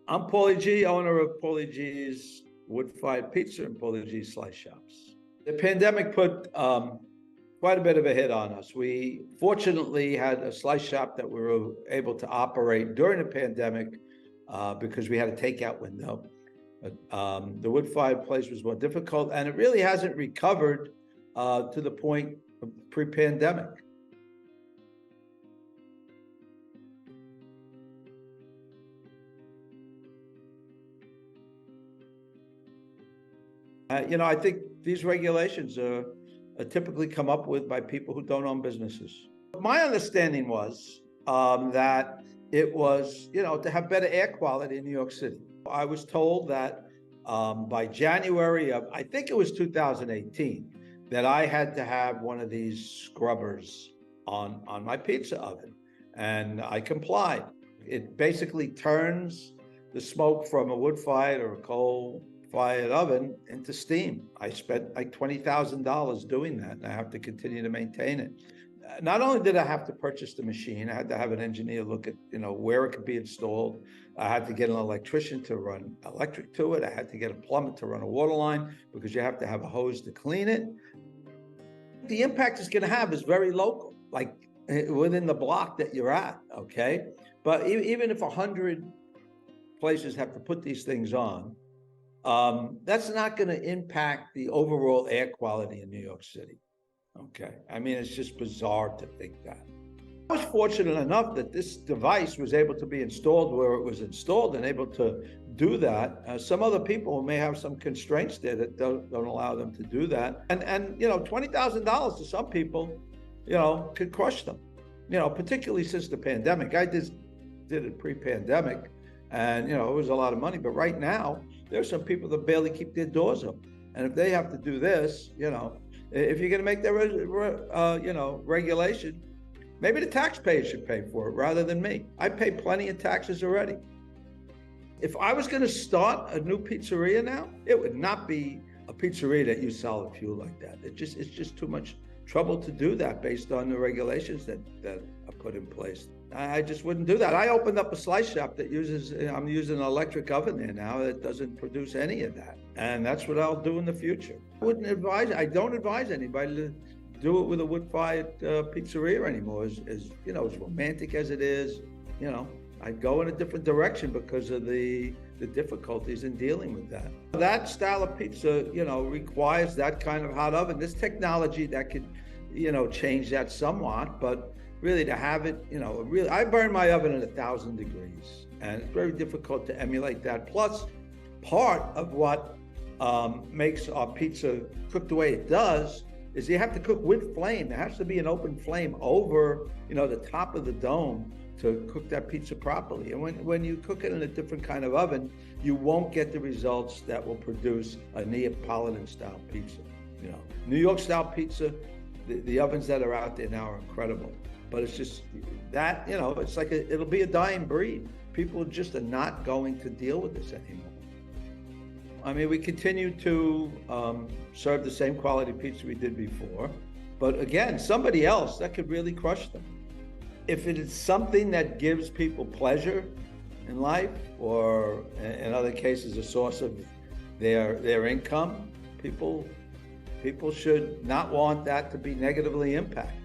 I'm Paulie Gee, owner of Paulie Gee's Wood-Fired Pizza and Paulie Gee Slice Shops. The pandemic put quite a bit of a hit on us. We fortunately had a slice shop that we were able to operate during the pandemic because we had a takeout window. But the wood-fired place was more difficult, and it really hasn't recovered to the point of pre-pandemic. I think these regulations are typically come up with by people who don't own businesses. My understanding was that it was, to have better air quality in New York City. I was told that by January of, I think it was 2018, that I had to have one of these scrubbers on my pizza oven, and I complied. It basically turns the smoke from a wood-fired or a coal-fired oven into steam. I spent like $20,000 doing that, and I have to continue to maintain it. Not only did I have to purchase the machine, I had to have an engineer look at, where it could be installed. I had to get an electrician to run electric to it. I had to get a plumber to run a water line because you have to have a hose to clean it. The impact it's going to have is very local, like within the block that you're at, okay? But even if 100 places have to put these things on, that's not going to impact the overall air quality in New York City. Okay, I mean, it's just bizarre to think that. I was fortunate enough that this device was able to be installed where it was installed and able to do that. Some other people may have some constraints there that don't allow them to do that. And $20,000 to some people, could crush them. Particularly since the pandemic. I did it pre-pandemic, and it was a lot of money. But right now, there's some people that barely keep their doors open, and if they have to do this, if you're going to make that, regulation, maybe the taxpayer should pay for it rather than me. I pay plenty of taxes already. If I was going to start a new pizzeria now, it would not be a pizzeria that uses solid fuel like that. It's just too much trouble to do that based on the regulations that are put in place. I just wouldn't do that. I opened up a slice shop that I'm using an electric oven there now that doesn't produce any of that. And that's what I'll do in the future. I don't advise anybody to do it with a wood-fired pizzeria anymore. As romantic as it is, I'd go in a different direction because of the difficulties in dealing with that. That style of pizza, requires that kind of hot oven. There's technology that could, change that somewhat, but really to have it, I burn my oven at 1,000 degrees, and it's very difficult to emulate that. Plus, part of what makes our pizza cook the way it does is you have to cook with flame. There has to be an open flame over, the top of the dome to cook that pizza properly. And when you cook it in a different kind of oven, you won't get the results that will produce a Neapolitan style pizza. New York style pizza, the ovens that are out there now are incredible. But it's just that, it's like it'll be a dying breed. People just are not going to deal with this anymore. I mean, we continue to serve the same quality pizza we did before. But again, somebody else, that could really crush them. If it is something that gives people pleasure in life, or in other cases, a source of their income, people should not want that to be negatively impacted.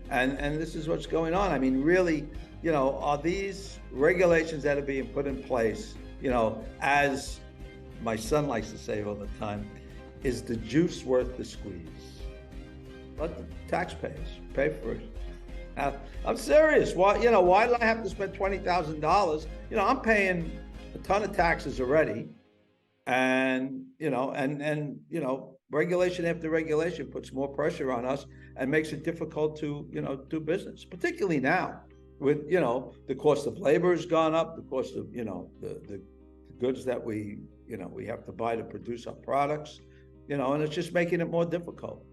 And this is what's going on. I mean, really, are these regulations that are being put in place, as my son likes to say all the time, is the juice worth the squeeze? Let the taxpayers pay for it. I'm serious. Why did I have to spend $20,000? I'm paying a ton of taxes already, and regulation after regulation puts more pressure on us and makes it difficult to do business, particularly now with the cost of labor has gone up, the cost of the goods that we have to buy to produce our products, and it's just making it more difficult.